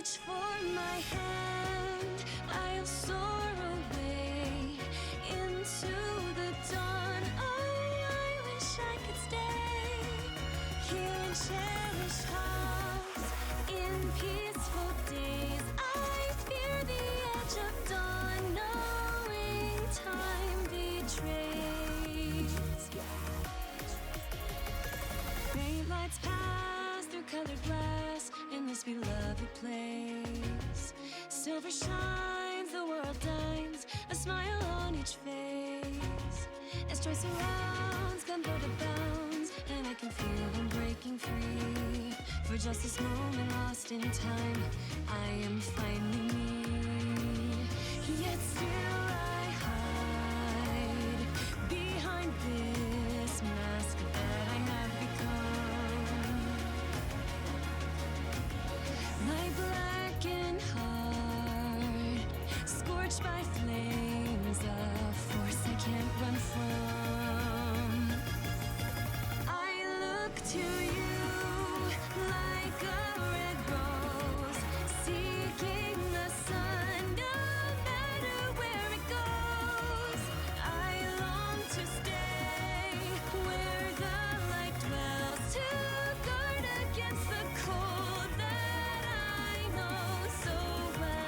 reach for my hand, I'll soar away into the dawn. Oh, I wish I could stay here and cherish hearts in peaceful days. I fear the edge of dawn, knowing time betrays. Great lights pass through colored glass in this beloved place. Silver shines, the world dines, a smile on each face. As joy surrounds, gunpowder bounds, and I can feel them breaking free. For just this moment lost in time, I am finally me. Yet still I hide behind this mask that I have become. My blackened heart, scorched by flames, a force I can't run from. I look to you like a red rose, seeking the sun, no matter where it goes. I long to stay where the light dwells, to guard against the cold that I know so well.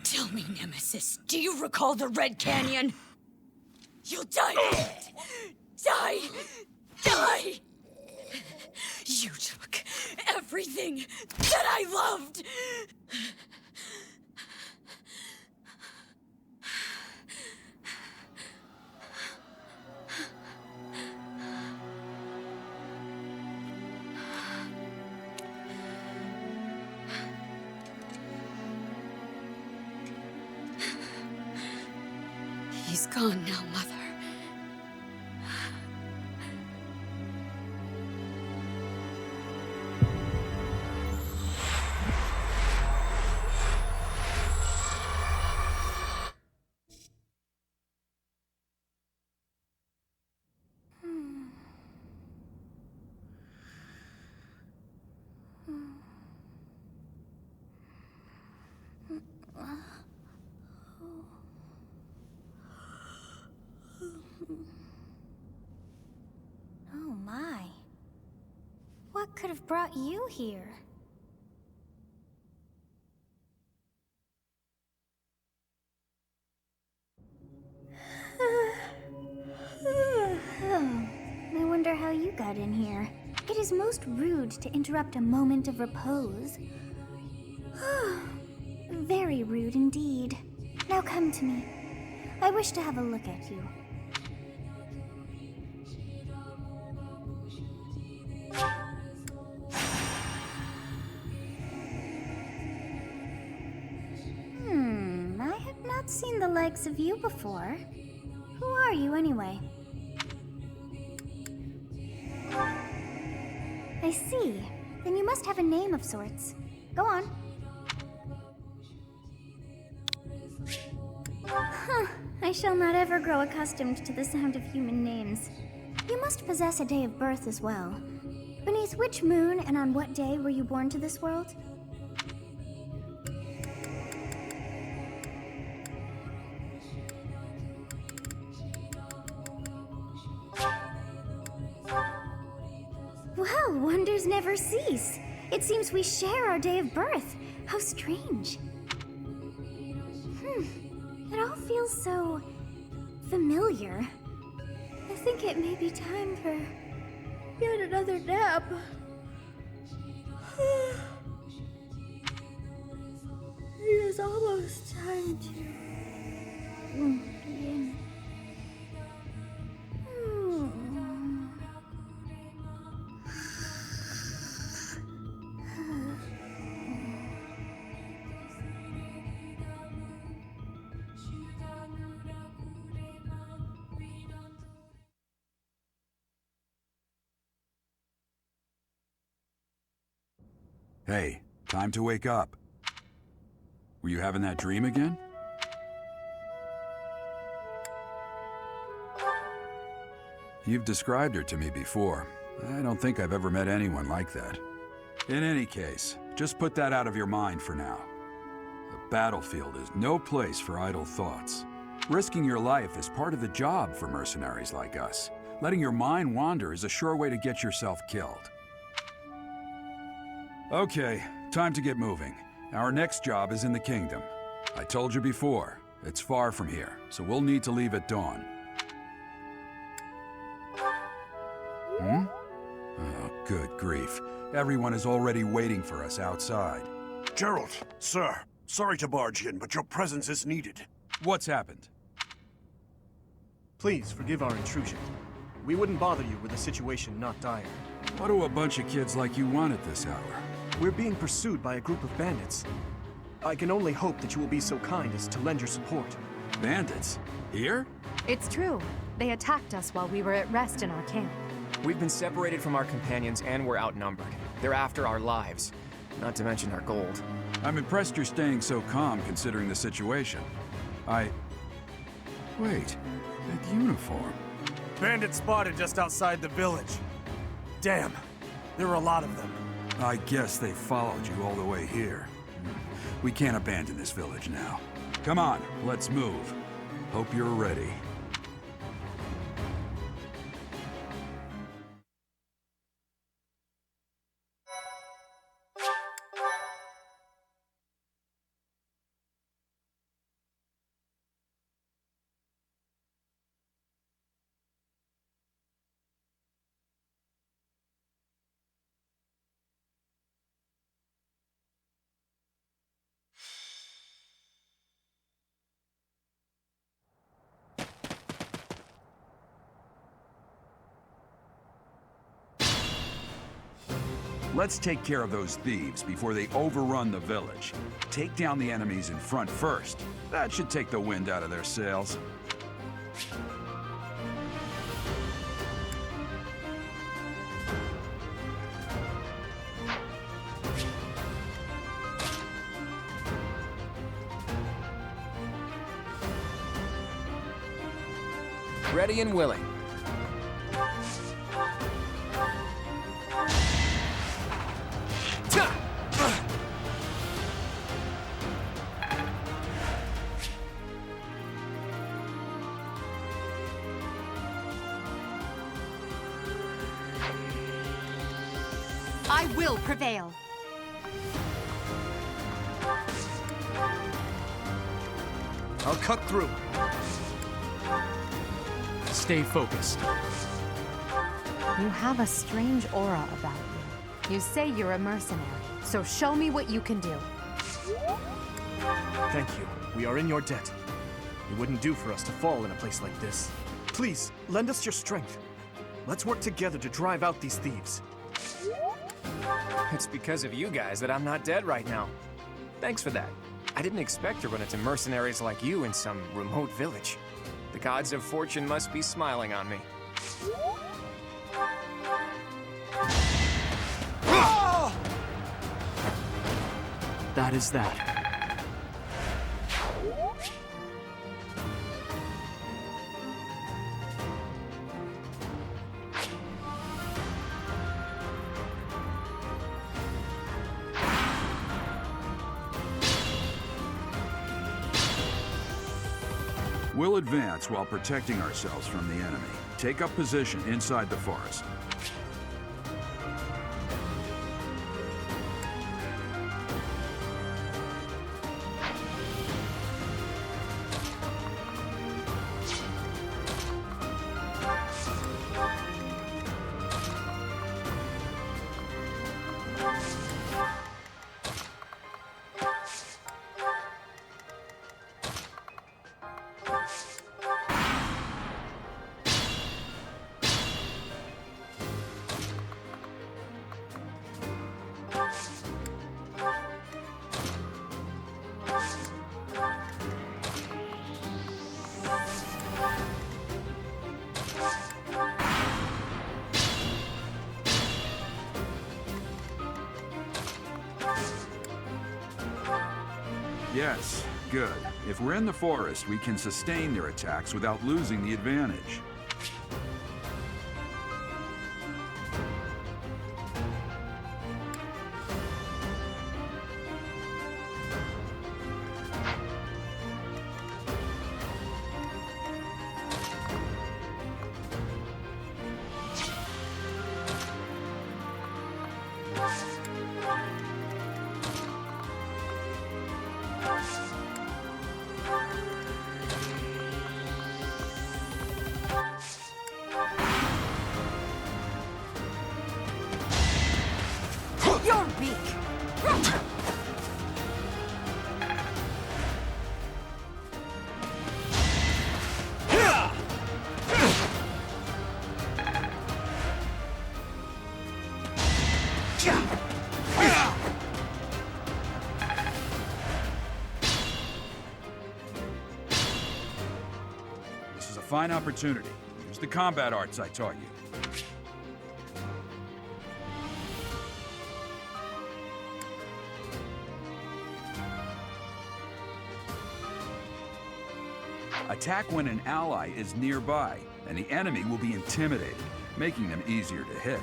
Tell me, Nemesis, do you recall the Red Canyon? You'll die! Die! Die! You took everything that I loved! He's gone now, Mother. could have brought you here? I wonder how you got in here. It is most rude to interrupt a moment of repose. Very rude indeed. Now come to me. I wish to have a look at you. I have not seen the likes of you before. Who are you anyway? I see. Then you must have a name of sorts. Go on. I shall not ever grow accustomed to the sound of human names. You must possess a day of birth as well. Beneath which moon and on what day were you born to this world? Well, wonders never cease. It seems we share our day of birth. How strange. It all feels so familiar. I think it may be time for yet another nap. It is almost time to begin. Hey, time to wake up. Were you having that dream again? You've described her to me before. I don't think I've ever met anyone like that. In any case, just put that out of your mind for now. The battlefield is no place for idle thoughts. Risking your life is part of the job for mercenaries like us. Letting your mind wander is a sure way to get yourself killed. Okay, time to get moving. Our next job is in the kingdom. I told you before, it's far from here, so we'll need to leave at dawn. Oh, good grief. Everyone is already waiting for us outside. Jeralt, sir. Sorry to barge in, but your presence is needed. What's happened? Please forgive our intrusion. We wouldn't bother you were the situation not dire. What do a bunch of kids like you want at this hour? We're being pursued by a group of bandits. I can only hope that you will be so kind as to lend your support. Bandits? Here? It's true. They attacked us while we were at rest in our camp. We've been separated from our companions and we're outnumbered. They're after our lives, not to mention our gold. I'm impressed you're staying so calm considering the situation. Wait, that uniform. Bandits spotted just outside the village. Damn, there were a lot of them. I guess they followed you all the way here. We can't abandon this village now. Come on, let's move. Hope you're ready. Let's take care of those thieves before they overrun the village. Take down the enemies in front first. That should take the wind out of their sails. Ready and willing. will prevail. I'll cut through. Stay focused. You have a strange aura about you. You say you're a mercenary, so show me what you can do. Thank you. We are in your debt. It wouldn't do for us to fall in a place like this. Please, lend us your strength. Let's work together to drive out these thieves. It's because of you guys that I'm not dead right now. Thanks for that. I didn't expect to run into mercenaries like you in some remote village. The gods of fortune must be smiling on me. That is that. We'll advance while protecting ourselves from the enemy. Take up position inside the forest. Yes, good. If we're in the forest, we can sustain their attacks without losing the advantage. You're weak. This is a fine opportunity. Use the combat arts I taught you. Attack when an ally is nearby, and the enemy will be intimidated, making them easier to hit.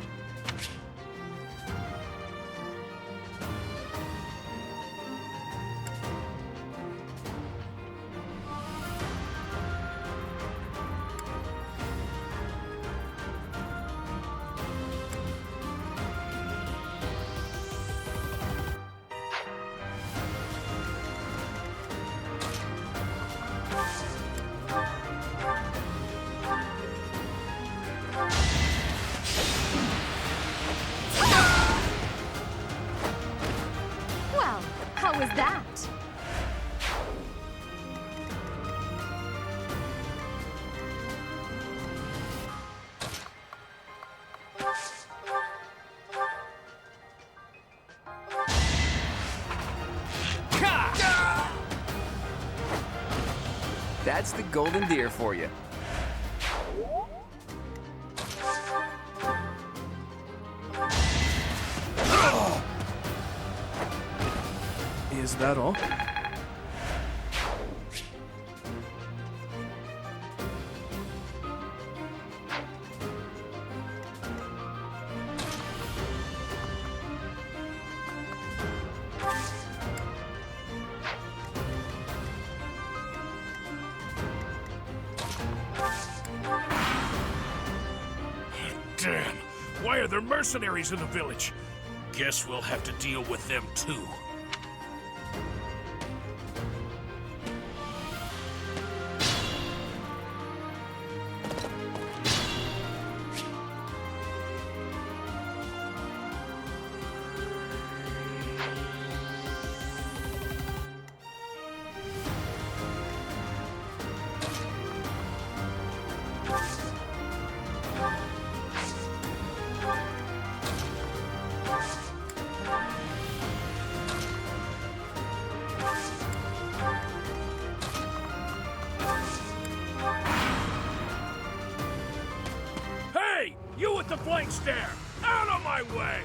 Well, how was that? That's the golden deer for you. Is that all? Damn! Why are there mercenaries in the village? Guess we'll have to deal with them too. You with the flank stare! Out of my way!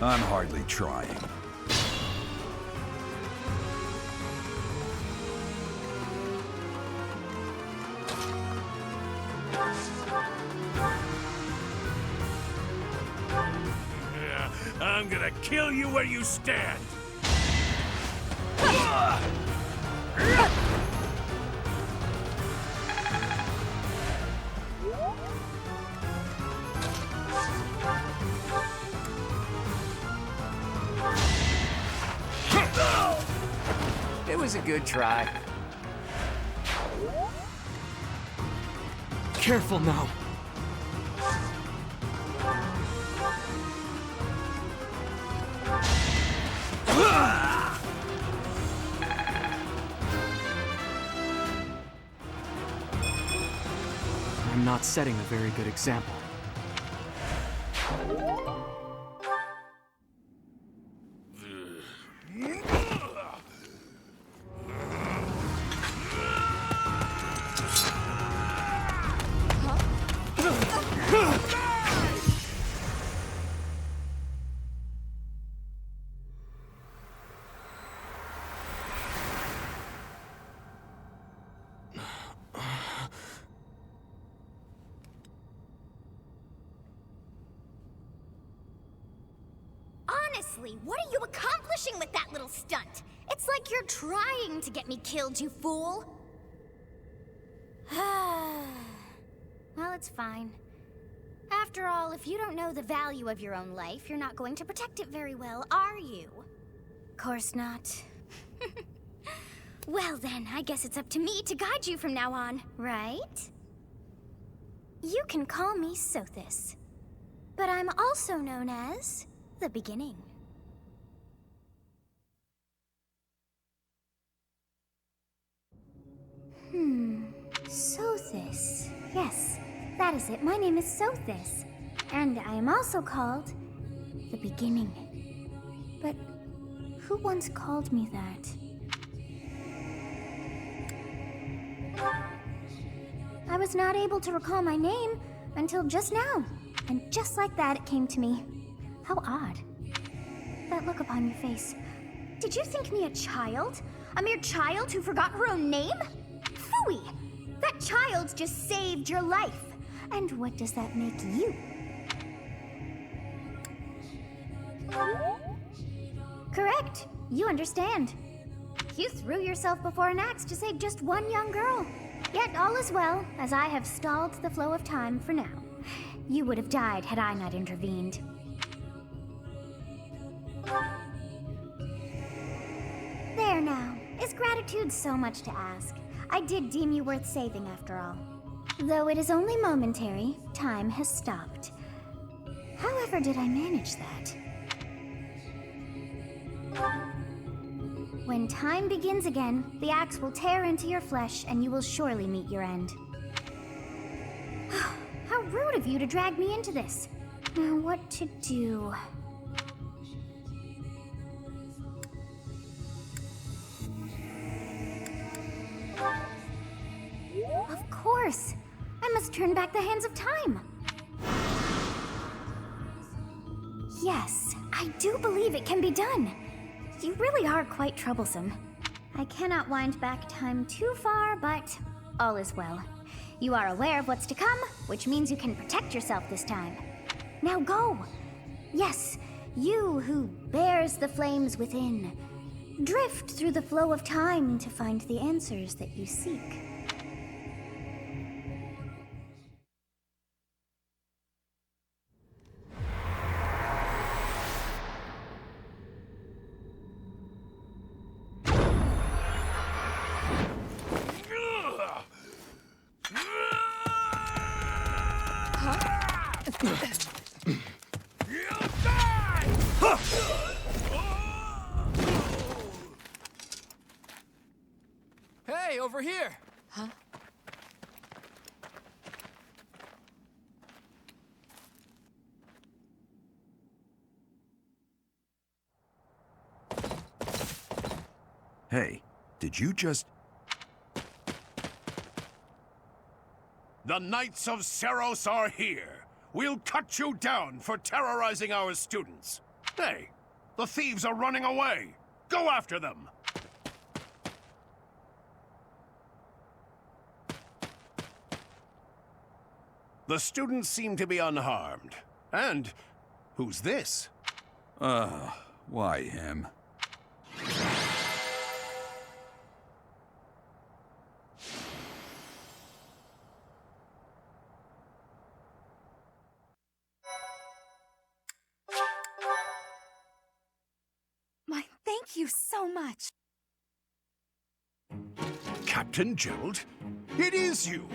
I'm hardly trying. I'm gonna kill you where you stand! It was a good try. Careful now. I'm not setting a very good example. Honestly, what are you accomplishing with that little stunt? It's like you're trying to get me killed, you fool. Well, it's fine. After all, if you don't know the value of your own life, you're not going to protect it very well, are you? Course not. Well then, I guess it's up to me to guide you from now on, right? You can call me Sothis, but I'm also known as the Beginning. Sothis. Yes, that is it. My name is Sothis, and I am also called the Beginning. But who once called me that? I was not able to recall my name until just now, and just like that it came to me. How odd. That look upon your face. Did you think me a child? A mere child who forgot her own name? Phooey! That child just saved your life. And what does that make you? Correct. You understand. You threw yourself before an axe to save just one young girl. Yet all is well, as I have stalled the flow of time for now. You would have died had I not intervened. There now. Is gratitude so much to ask? I did deem you worth saving after all. Though it is only momentary, time has stopped. However did I manage that? When time begins again, the axe will tear into your flesh and you will surely meet your end. How rude of you to drag me into this. Now what to do? Of course! I must turn back the hands of time! Yes, I do believe it can be done. You really are quite troublesome. I cannot wind back time too far, but all is well. You are aware of what's to come, which means you can protect yourself this time. Now go! Yes, you who bears the flames within. Drift through the flow of time to find the answers that you seek. Hey, over here! Huh? Hey, did you just... The Knights of Seros are here. We'll cut you down for terrorizing our students. Hey, the thieves are running away. Go after them. The students seem to be unharmed. And who's this? Why him? Thank you so much. Captain Jeralt? It is you!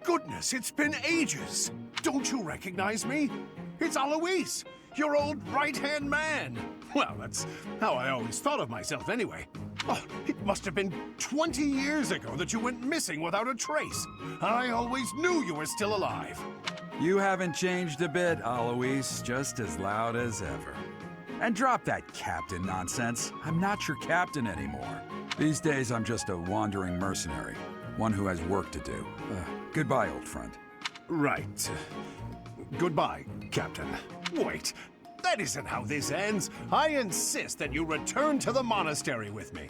Goodness, it's been ages! Don't you recognize me? It's Alois, your old right-hand man! Well, that's how I always thought of myself anyway. Oh, it must have been 20 years ago that you went missing without a trace. I always knew you were still alive. You haven't changed a bit, Alois. Just as loud as ever. And drop that captain nonsense. I'm not your captain anymore. These days, I'm just a wandering mercenary. One who has work to do. Goodbye, old friend. Right. Goodbye, Captain. Wait, that isn't how this ends. I insist that you return to the monastery with me.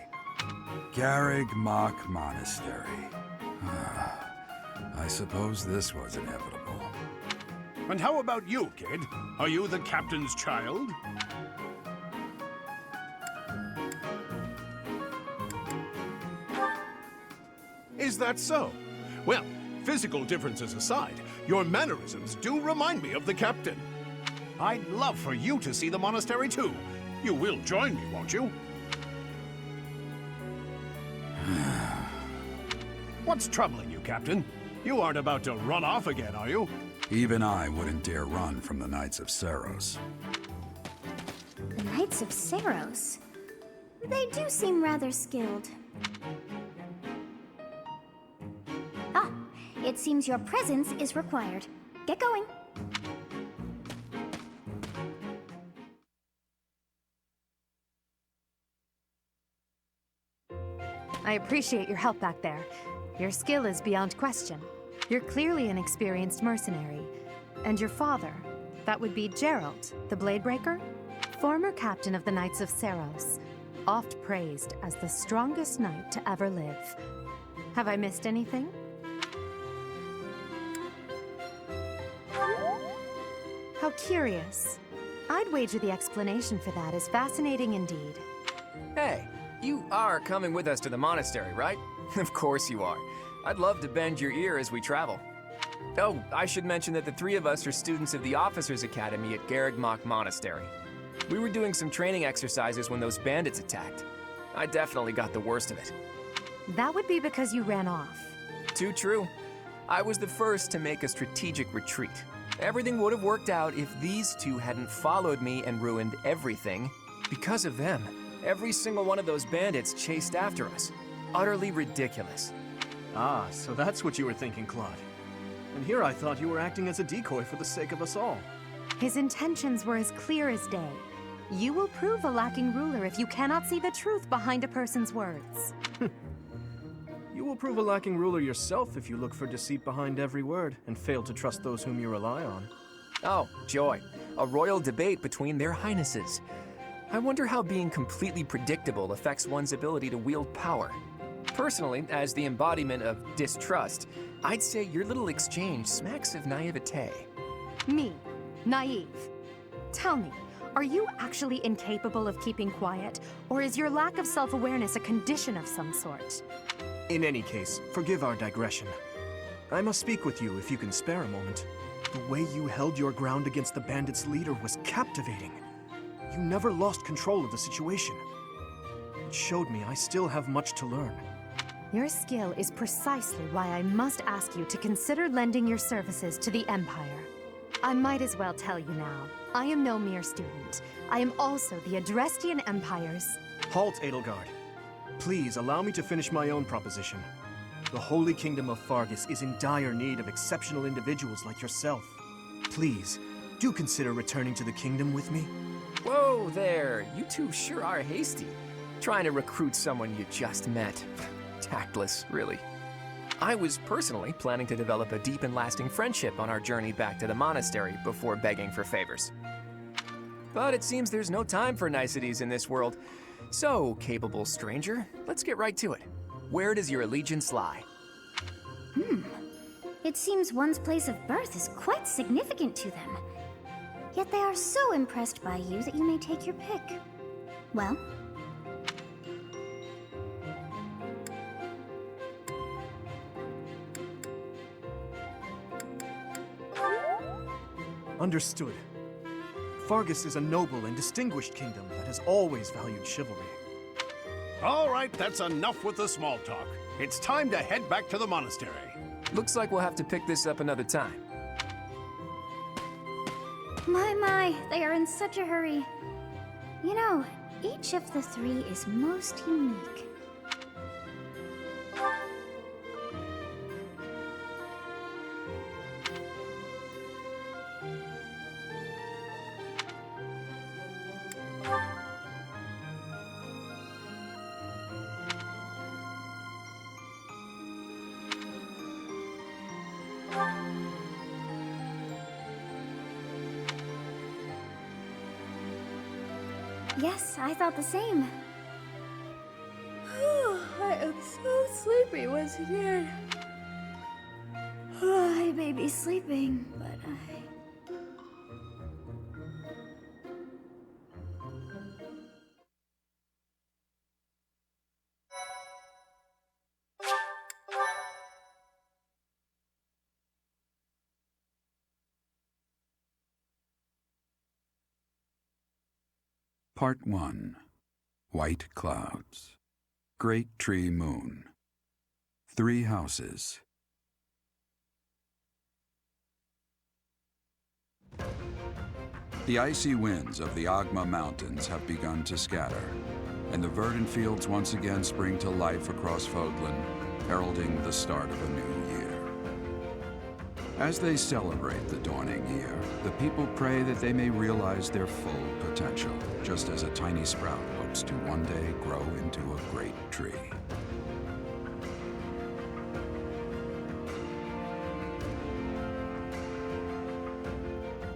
Garreg Mach Monastery. I suppose this was inevitable. And how about you, kid? Are you the captain's child? Is that so? Well, physical differences aside, your mannerisms do remind me of the captain. I'd love for you to see the monastery too. You will join me, won't you? What's troubling you, Captain? You aren't about to run off again, are you? Even I wouldn't dare run from the Knights of Seros. The Knights of Seros? They do seem rather skilled. Ah, it seems your presence is required. Get going. I appreciate your help back there. Your skill is beyond question. You're clearly an experienced mercenary. And your father, that would be Jeralt, the Bladebreaker? Former captain of the Knights of Seros, oft praised as the strongest knight to ever live. Have I missed anything? How curious. I'd wager the explanation for that is fascinating indeed. Hey, you are coming with us to the monastery, right? Of course you are. I'd love to bend your ear as we travel. Oh, I should mention that the three of us are students of the Officers' Academy at Garreg Mach Monastery. We were doing some training exercises when those bandits attacked. I definitely got the worst of it. That would be because you ran off. Too true. I was the first to make a strategic retreat. Everything would have worked out if these two hadn't followed me and ruined everything. Because of them, every single one of those bandits chased after us. Utterly ridiculous. Ah, so that's what you were thinking, Claude. And here I thought you were acting as a decoy for the sake of us all. His intentions were as clear as day. You will prove a lacking ruler if you cannot see the truth behind a person's words. You will prove a lacking ruler yourself if you look for deceit behind every word and fail to trust those whom you rely on. Oh, joy. A royal debate between their highnesses. I wonder how being completely predictable affects one's ability to wield power. Personally, as the embodiment of distrust, I'd say your little exchange smacks of naivete. Me, naive. Tell me, are you actually incapable of keeping quiet, or is your lack of self-awareness a condition of some sort? In any case, forgive our digression. I must speak with you if you can spare a moment. The way you held your ground against the bandit's leader was captivating. You never lost control of the situation. It showed me I still have much to learn. Your skill is precisely why I must ask you to consider lending your services to the Empire. I might as well tell you now, I am no mere student. I am also the Adrestian Empire's... Halt, Edelgard. Please allow me to finish my own proposition. The Holy Kingdom of Fargus is in dire need of exceptional individuals like yourself. Please, do consider returning to the kingdom with me. Whoa there, you two sure are hasty. Trying to recruit someone you just met. Tactless, really. I was personally planning to develop a deep and lasting friendship on our journey back to the monastery before begging for favors. But it seems there's no time for niceties in this world. So, capable stranger, let's get right to it. Where does your allegiance lie? It seems one's place of birth is quite significant to them. Yet they are so impressed by you that you may take your pick. Well? Understood. Fargus is a noble and distinguished kingdom that has always valued chivalry. All right, that's enough with the small talk. It's time to head back to the monastery. Looks like we'll have to pick this up another time. My, they are in such a hurry. You know, each of the three is most unique. Yes, I thought the same. I am so sleepy once again. I may be sleeping, but Part 1. White Clouds. Great Tree Moon. 3 houses. The icy winds of the Agma Mountains have begun to scatter, and the verdant fields once again spring to life across Fodlan, heralding the start of a new year. As they celebrate the dawning year, the people pray that they may realize their full potential, just as a tiny sprout hopes to one day grow into a great tree.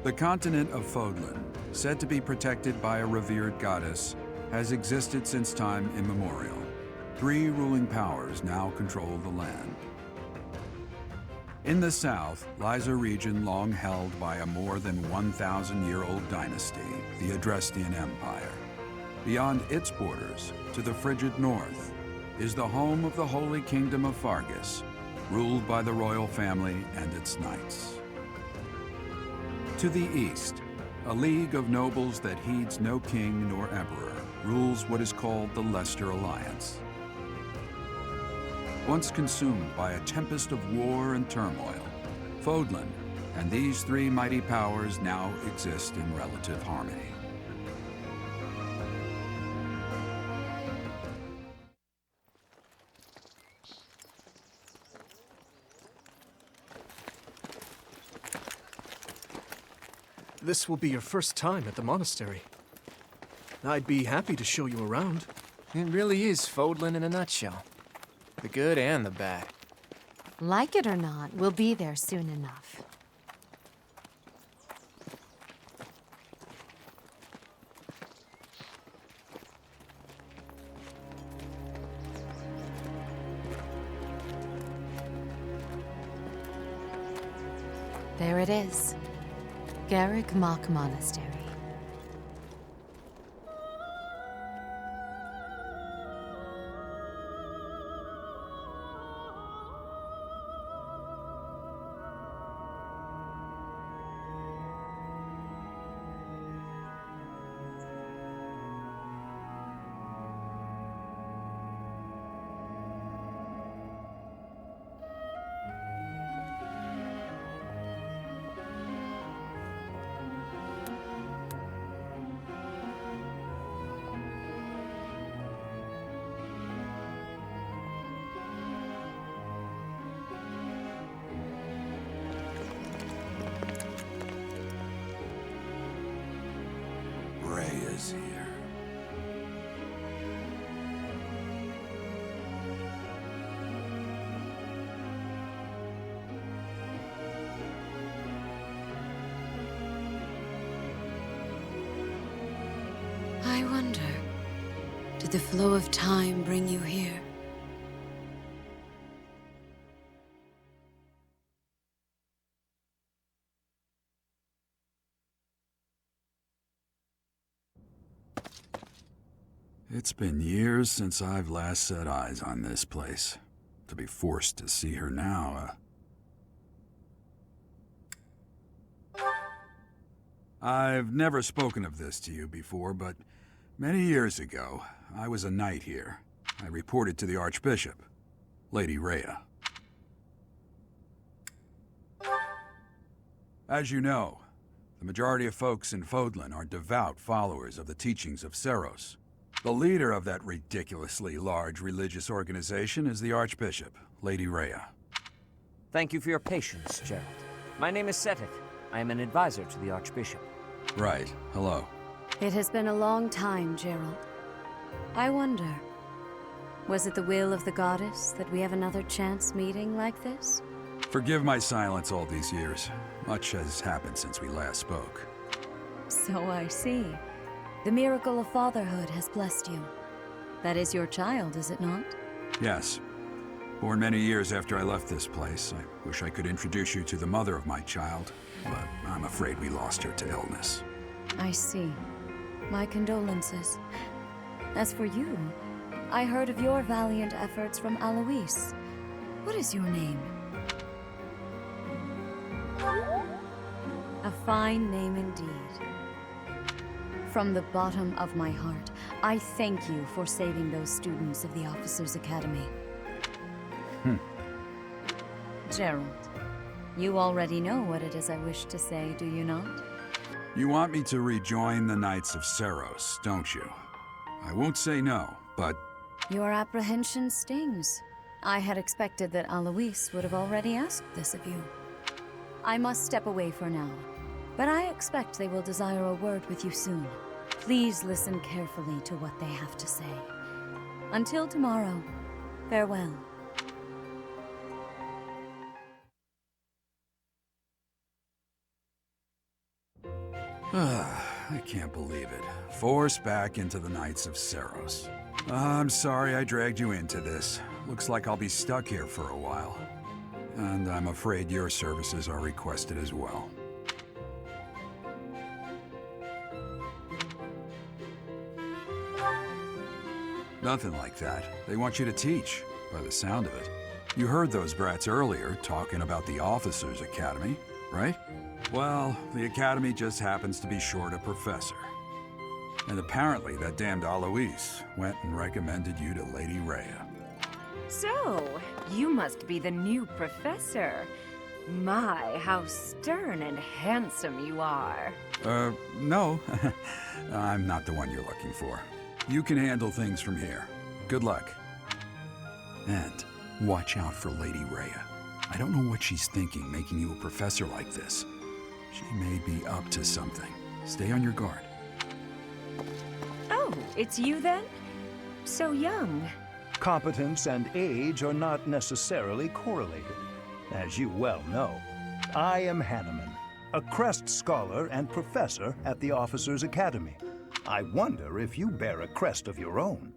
The continent of Fodlan, said to be protected by a revered goddess, has existed since time immemorial. 3 ruling powers now control the land. In the south lies a region long held by a more than 1,000-year-old dynasty, the Adrestian Empire. Beyond its borders, to the frigid north, is the home of the Holy Kingdom of Fargus, ruled by the royal family and its knights. To the east, a league of nobles that heeds no king nor emperor rules what is called the Leicester Alliance. Once consumed by a tempest of war and turmoil, Fodlan and these 3 mighty powers now exist in relative harmony. This will be your first time at the monastery. I'd be happy to show you around. It really is Fodlan in a nutshell. The good and the bad. Like it or not, we'll be there soon enough. There it is. Garrick Mock Monastery. Rhea's here. I wonder, did the flow of time bring you here? It's been years since I've last set eyes on this place. To be forced to see her now, I've never spoken of this to you before, but many years ago, I was a knight here. I reported to the Archbishop, Lady Rhea. As you know, the majority of folks in Fodlan are devout followers of the teachings of Seros. The leader of that ridiculously large religious organization is the Archbishop, Lady Rhea. Thank you for your patience, Jeralt. My name is Seteth. I am an advisor to the Archbishop. Right. Hello. It has been a long time, Jeralt. I wonder, was it the will of the goddess that we have another chance meeting like this? Forgive my silence all these years. Much has happened since we last spoke. So I see. The miracle of fatherhood has blessed you. That is your child, is it not? Yes. Born many years after I left this place, I wish I could introduce you to the mother of my child, but I'm afraid we lost her to illness. I see. My condolences. As for you, I heard of your valiant efforts from Alois. What is your name? A fine name indeed. From the bottom of my heart, I thank you for saving those students of the Officers' Academy. Jeralt, you already know what it is I wish to say, do you not? You want me to rejoin the Knights of Seros, don't you? I won't say no, but... Your apprehension stings. I had expected that Alois would have already asked this of you. I must step away for now, but I expect they will desire a word with you soon. Please listen carefully to what they have to say. Until tomorrow, farewell. I can't believe it. Forced back into the Knights of Seros. I'm sorry I dragged you into this. Looks like I'll be stuck here for a while. And I'm afraid your services are requested as well. Nothing like that. They want you to teach, by the sound of it. You heard those brats earlier talking about the Officers' Academy, right? Well, the Academy just happens to be short a professor. And apparently that damned Alois went and recommended you to Lady Rhea. So, you must be the new professor. My, how stern and handsome you are. No. I'm not the one you're looking for. You can handle things from here. Good luck. And watch out for Lady Rhea. I don't know what she's thinking making you a professor like this. She may be up to something. Stay on your guard. Oh, it's you then? So young. Competence and age are not necessarily correlated, as you well know. I am Hanneman, a Crest Scholar and Professor at the Officers' Academy. I wonder if you bear a crest of your own.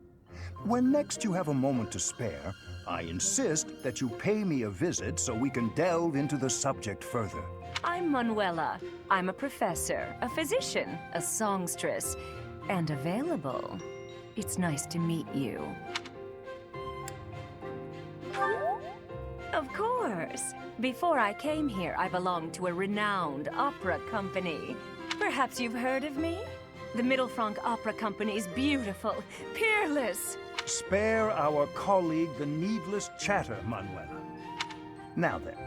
When next you have a moment to spare, I insist that you pay me a visit so we can delve into the subject further. I'm Manuela. I'm a professor, a physician, a songstress, and available. It's nice to meet you. Of course. Before I came here, I belonged to a renowned opera company. Perhaps you've heard of me? The Mittelfranc Opera Company is beautiful, peerless. Spare our colleague the needless chatter, Manuela. Now then,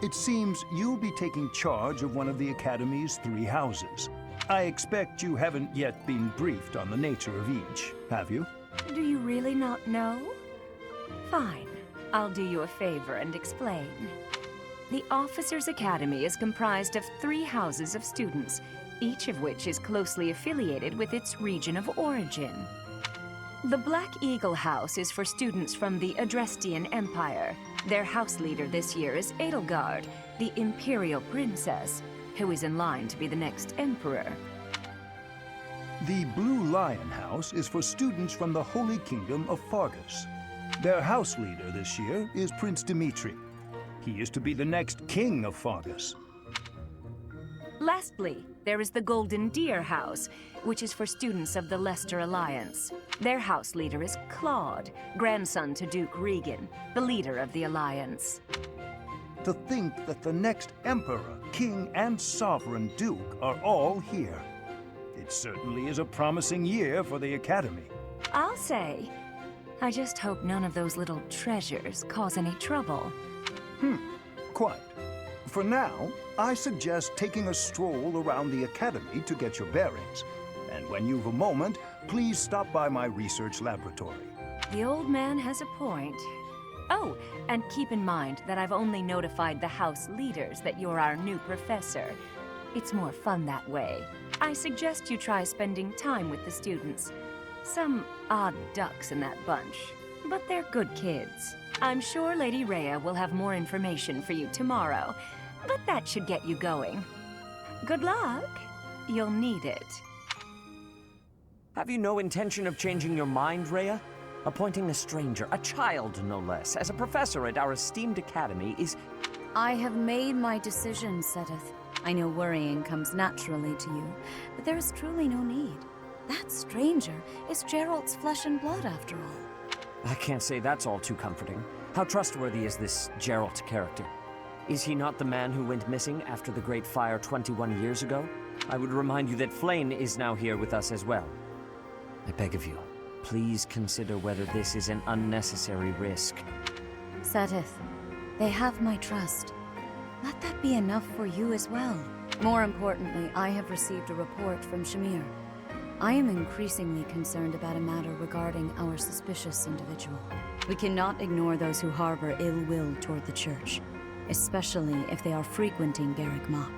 it seems you'll be taking charge of one of the Academy's 3 houses. I expect you haven't yet been briefed on the nature of each, have you? Do you really not know? Fine. I'll do you a favor and explain. The Officers' Academy is comprised of 3 houses of students, each of which is closely affiliated with its region of origin. The Black Eagle House is for students from the Adrestian Empire. Their house leader this year is Edelgard, the Imperial Princess, who is in line to be the next Emperor. The Blue Lion House is for students from the Holy Kingdom of Fargus. Their house leader this year is Prince Dimitri. He is to be the next king of Fargus. Lastly, there is the Golden Deer House, which is for students of the Leicester Alliance. Their house leader is Claude, grandson to Duke Regan, the leader of the Alliance. To think that the next Emperor, King, and Sovereign Duke are all here. It certainly is a promising year for the Academy. I'll say. I just hope none of those little treasures cause any trouble. Quite. For now, I suggest taking a stroll around the Academy to get your bearings. And when you've a moment, please stop by my research laboratory. The old man has a point. Oh, and keep in mind that I've only notified the house leaders that you're our new professor. It's more fun that way. I suggest you try spending time with the students. Some odd ducks in that bunch, but they're good kids. I'm sure Lady Rhea will have more information for you tomorrow, but that should get you going. Good luck. You'll need it. Have you no intention of changing your mind, Rhea? Appointing a stranger, a child no less, as a professor at our esteemed academy is... I have made my decision, Seteth. I know worrying comes naturally to you, but there is truly no need. That stranger is Jeralt's flesh and blood, after all. I can't say that's all too comforting. How trustworthy is this Jeralt character? Is he not the man who went missing after the Great Fire 21 years ago? I would remind you that Flayn is now here with us as well. I beg of you, please consider whether this is an unnecessary risk. Seteth, they have my trust. Let that be enough for you as well. More importantly, I have received a report from Shamir. I am increasingly concerned about a matter regarding our suspicious individual. We cannot ignore those who harbor ill will toward the Church, especially if they are frequenting Garrick Mach.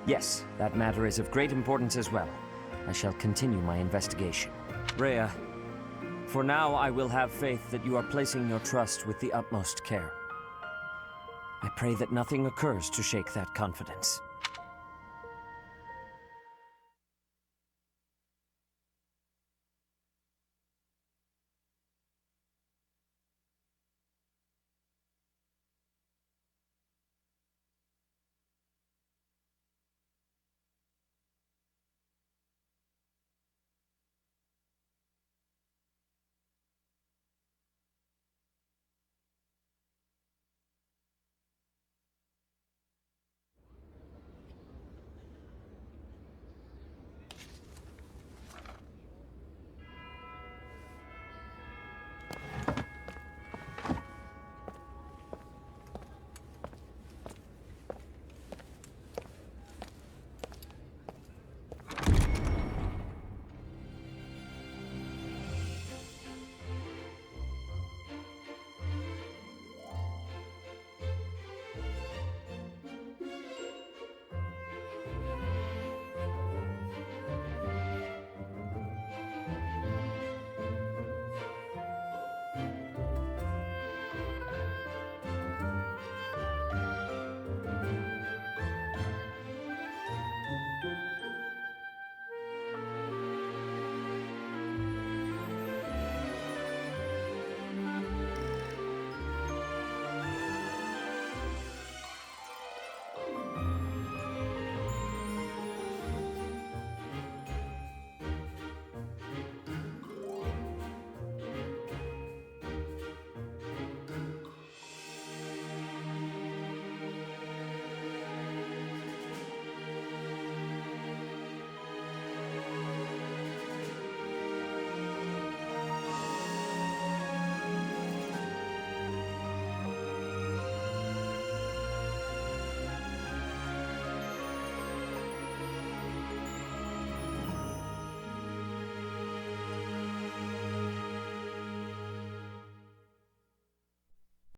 Yes, that matter is of great importance as well. I shall continue my investigation. Rhea, for now I will have faith that you are placing your trust with the utmost care. I pray that nothing occurs to shake that confidence.